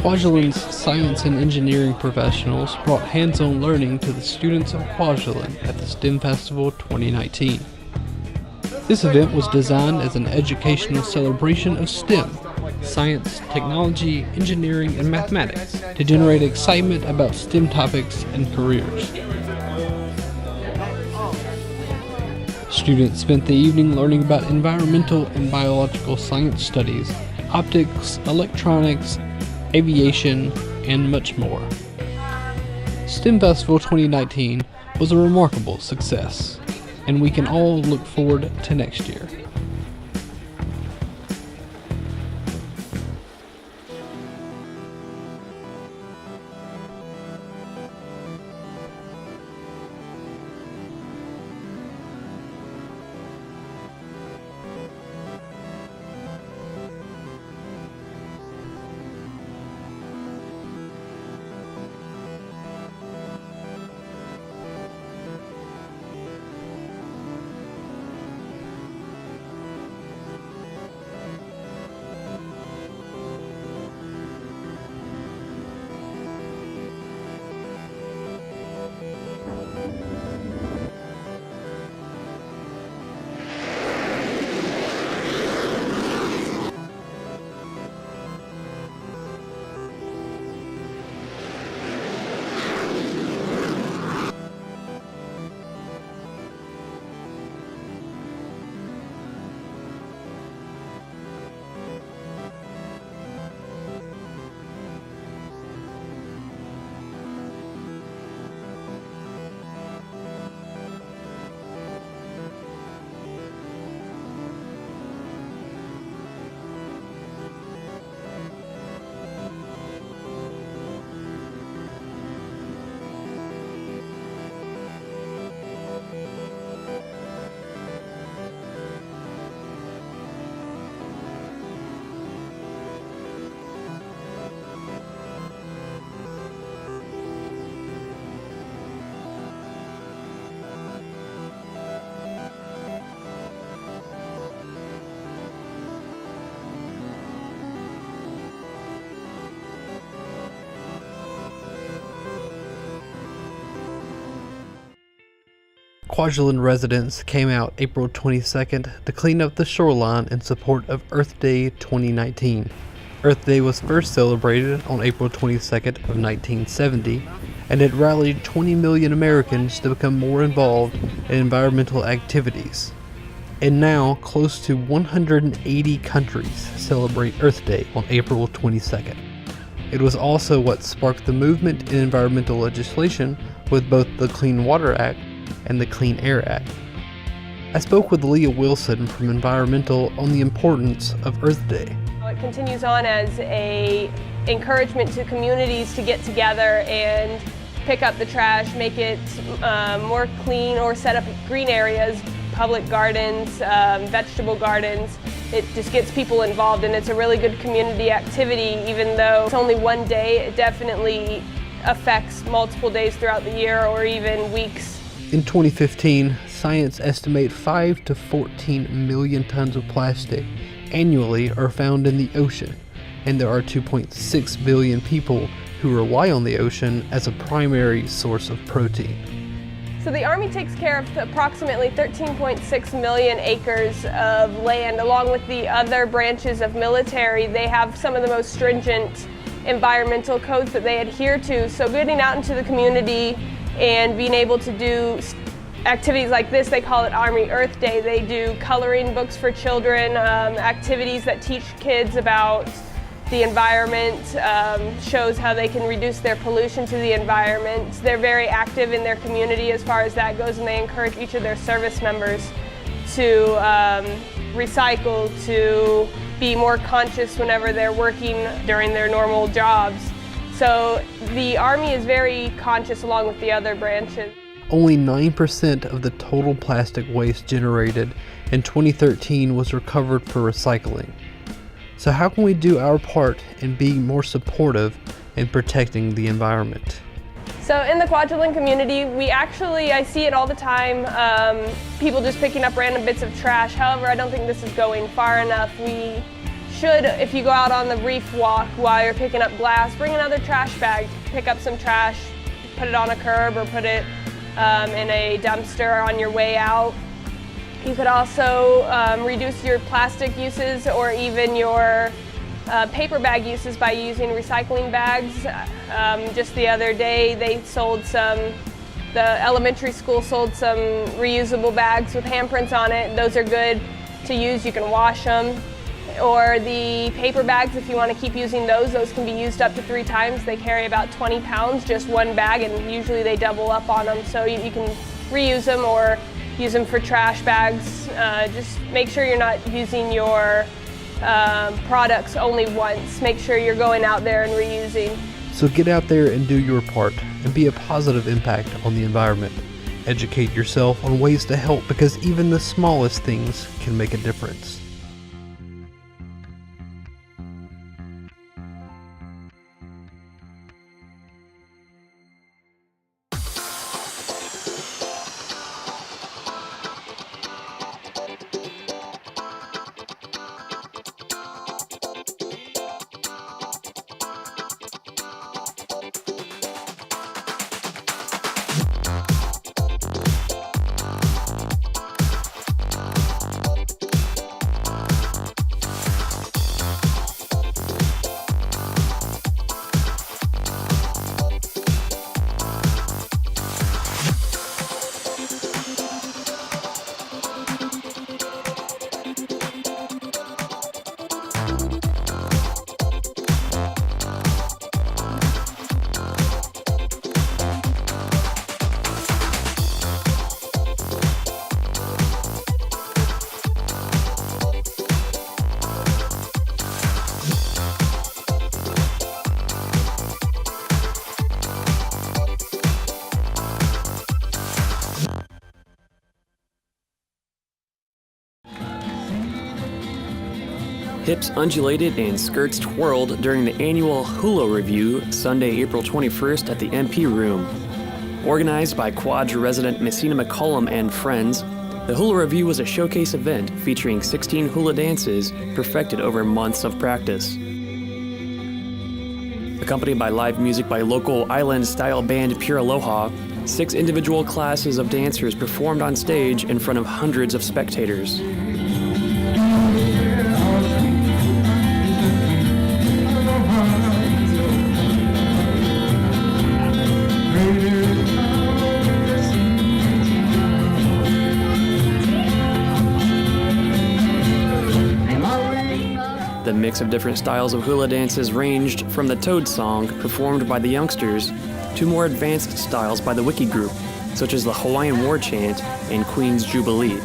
Kwajalein's science and engineering professionals brought hands-on learning to the students of Kwajalein at the STEM Festival 2019. This event was designed as an educational celebration of STEM, science, technology, engineering, and mathematics, to generate excitement about STEM topics and careers. Students spent the evening learning about environmental and biological science studies, optics, electronics, aviation, and much more. STEM Festival 2019 was a remarkable success, and we can all look forward to next year. Kwajalein residents came out April 22nd to clean up the shoreline in support of Earth Day 2019. Earth Day was first celebrated on April 22nd of 1970, and it rallied 20 million Americans to become more involved in environmental activities. And now, close to 180 countries celebrate Earth Day on April 22nd. It was also what sparked the movement in environmental legislation with both the Clean Water Act and the Clean Air Act. I spoke with Leah Wilson from Environmental on the importance of Earth Day. It continues on as an encouragement to communities to get together and pick up the trash, make it more clean, or set up green areas, public gardens, vegetable gardens. It just gets people involved, and it's a really good community activity. Even though it's only one day, it definitely affects multiple days throughout the year or even weeks. In 2015, science estimates 5 to 14 million tons of plastic annually are found in the ocean, and there are 2.6 billion people who rely on the ocean as a primary source of protein. So the Army takes care of approximately 13.6 million acres of land. Along with the other branches of military, they have some of the most stringent environmental codes that they adhere to. So getting out into the community and being able to do activities like this, they call it Army Earth Day. They do coloring books for children, activities that teach kids about the environment, shows how they can reduce their pollution to the environment. They're very active in their community as far as that goes, and they encourage each of their service members to recycle, to be more conscious whenever they're working during their normal jobs. So the Army is very conscious along with the other branches. Only 9% of the total plastic waste generated in 2013 was recovered for recycling. So how can we do our part in being more supportive in protecting the environment? So in the Kwajalein community, I see it all the time, people just picking up random bits of trash. However, I don't think this is going far enough. We should, if you go out on the reef walk while you're picking up glass, bring another trash bag, pick up some trash, put it on a curb or put it in a dumpster on your way out. You could also reduce your plastic uses or even your paper bag uses by using recycling bags. Just the other day the elementary school sold some reusable bags with handprints on it. Those are good to use, you can wash them. Or the paper bags, if you want to keep using those can be used up to 3 times. They carry about 20 pounds, just one bag, and usually they double up on them. So you can reuse them or use them for trash bags. Just make sure you're not using your products only once. Make sure you're going out there and reusing. So get out there and do your part and be a positive impact on the environment. Educate yourself on ways to help, because even the smallest things can make a difference. Hips undulated and skirts twirled during the annual Hula Review, Sunday, April 21st at the MP Room. Organized by Kwaj resident Messina McCollum and friends, the Hula Review was a showcase event featuring 16 hula dances perfected over months of practice. Accompanied by live music by local island-style band Pure Aloha, 6 individual classes of dancers performed on stage in front of hundreds of spectators. The mix of different styles of hula dances ranged from the Toad song performed by the youngsters to more advanced styles by the Wiki group, such as the Hawaiian War Chant and Queen's Jubilee.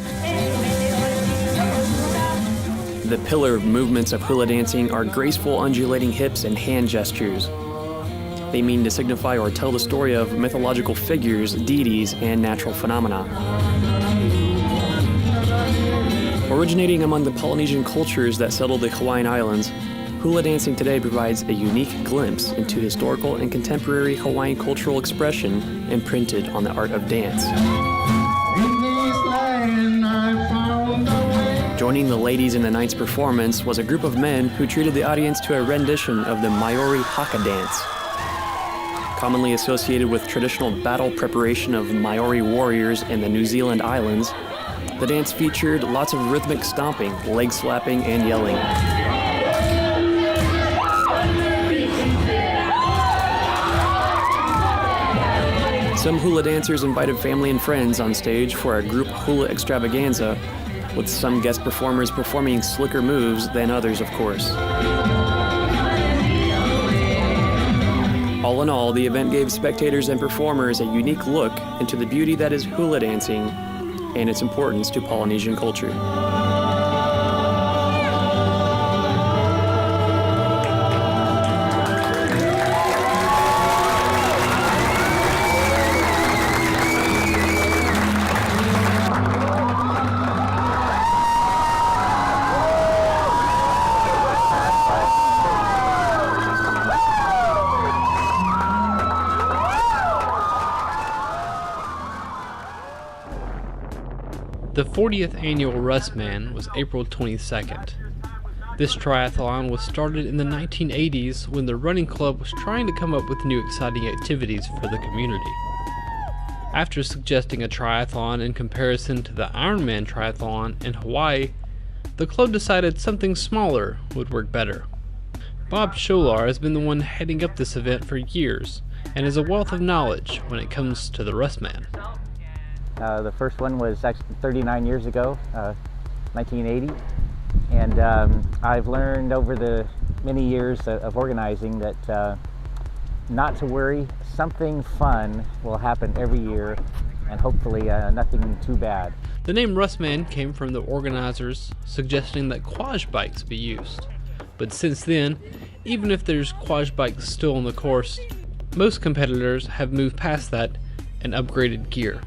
The pillar movements of hula dancing are graceful undulating hips and hand gestures. They mean to signify or tell the story of mythological figures, deities, and natural phenomena. Originating among the Polynesian cultures that settled the Hawaiian Islands, hula dancing today provides a unique glimpse into historical and contemporary Hawaiian cultural expression imprinted on the art of dance. Joining the ladies in the night's performance was a group of men who treated the audience to a rendition of the Maori haka dance. Commonly associated with traditional battle preparation of Maori warriors in the New Zealand islands, the dance featured lots of rhythmic stomping, leg slapping, and yelling. Some hula dancers invited family and friends on stage for a group hula extravaganza, with some guest performers performing slicker moves than others, of course. All in all, the event gave spectators and performers a unique look into the beauty that is hula dancing and its importance to Polynesian culture. The 40th annual Rustman was April 22nd. This triathlon was started in the 1980s when the running club was trying to come up with new exciting activities for the community. After suggesting a triathlon in comparison to the Ironman triathlon in Hawaii, the club decided something smaller would work better. Bob Scholar has been the one heading up this event for years and is a wealth of knowledge when it comes to the Russman. The first one was actually 39 years ago, 1980, and I've learned over the many years of organizing that not to worry, something fun will happen every year, and hopefully nothing too bad. The name Russman came from the organizers suggesting that Kwaj bikes be used. But since then, even if there's Kwaj bikes still on the course, most competitors have moved past that and upgraded gear.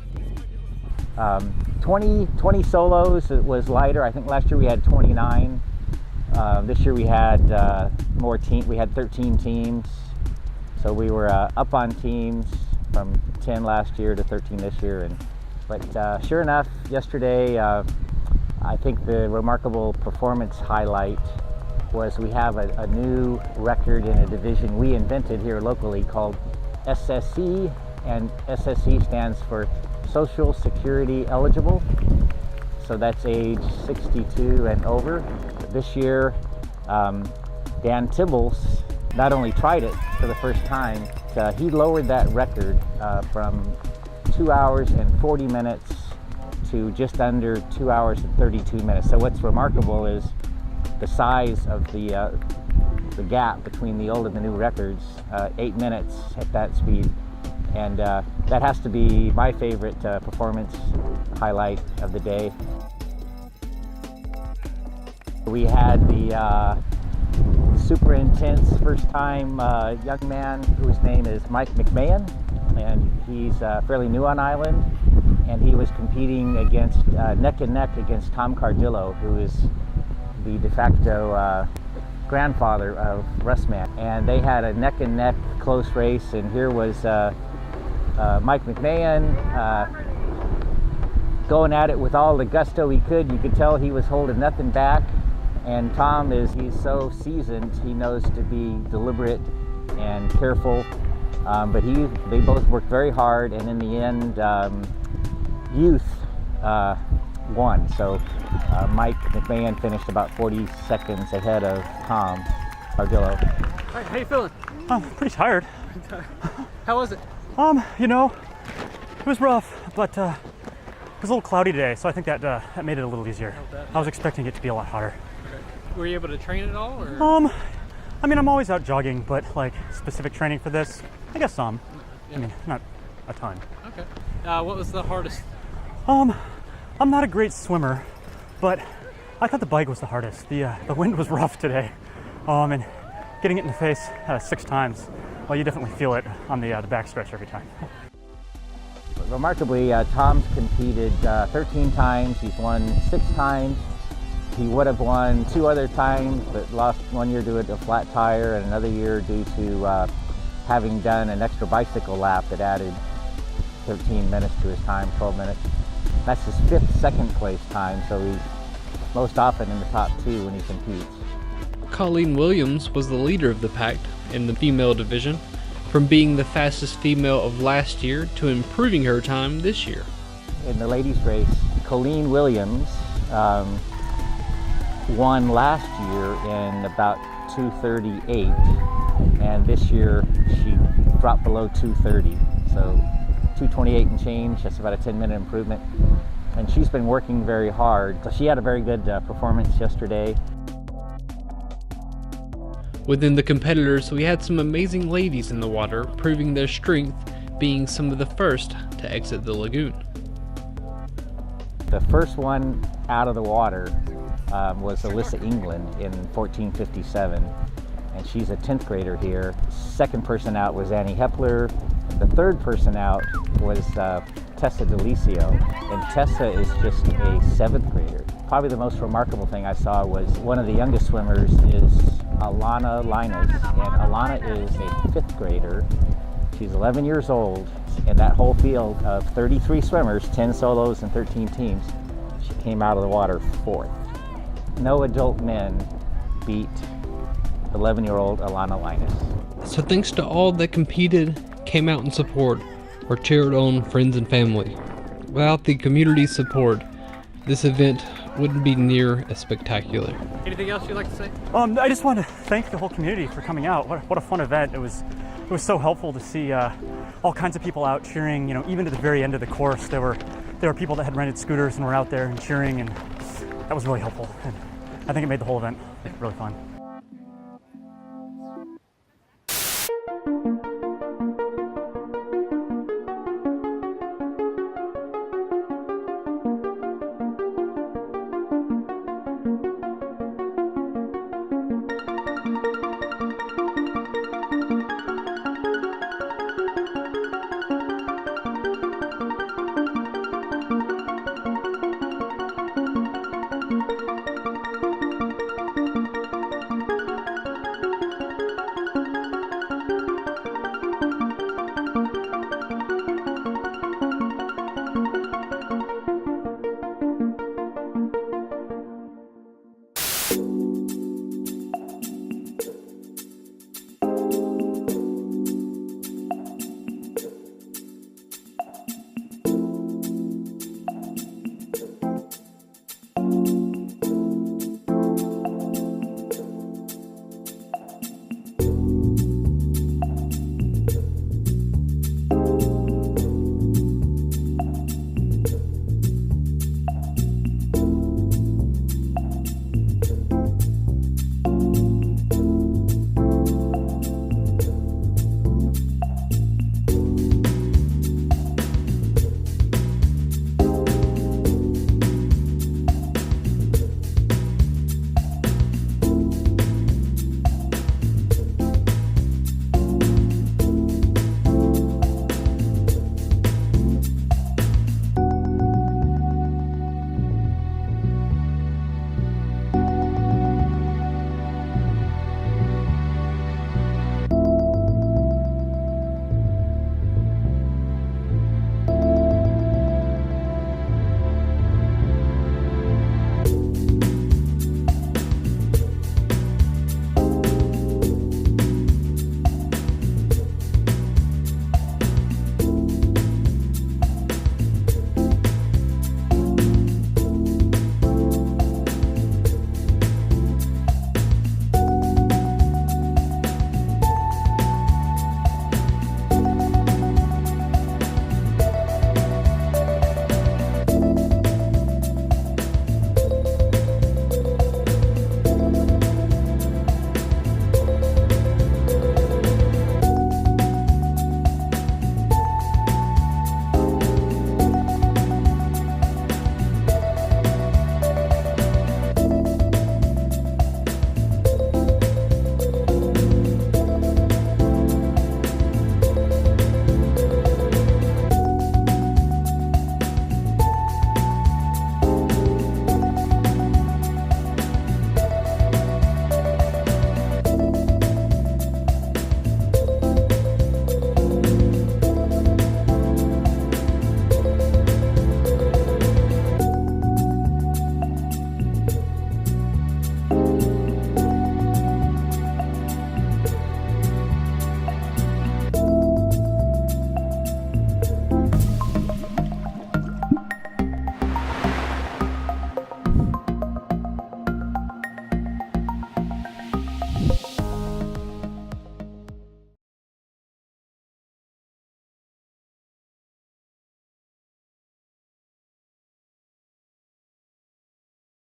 20 solos, it was lighter. I think last year we had 29. This year we had more teams. We had 13 teams. So we were up on teams from 10 last year to 13 this year. But sure enough, yesterday, I think the remarkable performance highlight was we have a new record in a division we invented here locally called SSE, and SSE stands for Social Security Eligible. So that's age 62 and over. This year, Dan Tibbles not only tried it for the first time, he lowered that record from 2 hours and 40 minutes to just under 2 hours and 32 minutes. So what's remarkable is the size of the gap between the old and the new records, 8 minutes at that speed. And that has to be my favorite performance highlight of the day. We had the super intense first time young man whose name is Mike McMahon, and he's fairly new on island, and he was competing against neck and neck against Tom Cardillo, who is the de facto grandfather of Russman. And they had a neck and neck close race, and here was Mike McMahon going at it with all the gusto he could. You could tell he was holding nothing back. And Tom he's so seasoned, he knows to be deliberate and careful. But they both worked very hard, and in the end, youth won. So Mike McMahon finished about 40 seconds ahead of Tom Cardillo. Hi, how you feeling? I'm pretty tired. How was it? You know, it was rough, but it was a little cloudy today, so I think that made it a little easier. I was expecting it to be a lot hotter. Okay. Were you able to train at all? Or? I mean, I'm always out jogging, but like specific training for this, I guess some. Yeah. I mean, not a ton. Okay. What was the hardest? I'm not a great swimmer, but I thought the bike was the hardest. The wind was rough today, and getting it in the face 6 times. Well, you definitely feel it on the backstretch every time. Remarkably, Tom's competed 13 times. He's won 6 times. He would have won 2 other times, but lost 1 year due to a flat tire, and another year due to having done an extra bicycle lap that added 13 minutes to his time, 12 minutes. That's his 5th second place time, so he's most often in the top 2 when he competes. Colleen Williams was the leader of the pack in the female division, from being the fastest female of last year to improving her time this year. In the ladies' race, Colleen Williams won last year in about 2:38, and this year she dropped below 2:30, so 2:28 and change. That's about a 10-minute improvement, and she's been working very hard. So she had a very good performance yesterday. Within the competitors, we had some amazing ladies in the water, proving their strength, being some of the first to exit the lagoon. The first one out of the water was Alyssa England in 1457, and she's a 10th grader here. Second person out was Annie Hepler. The third person out was Tessa Delicio, and Tessa is just a 7th grader. Probably the most remarkable thing I saw was one of the youngest swimmers is Alana Linus, and Alana is a 5th grader. She's 11 years old, and that whole field of 33 swimmers, 10 solos and 13 teams, she came out of the water 4th. No adult men beat 11-year-old Alana Linus. So thanks to all that competed, came out in support, or cheered on friends and family. Without the community's support, this event wouldn't be near as spectacular. Anything else you'd like to say? I just want to thank the whole community for coming out. What a fun event. It was so helpful to see all kinds of people out cheering. You know, even to the very end of the course, there were people that had rented scooters and were out there and cheering, and that was really helpful. And I think it made the whole event really fun.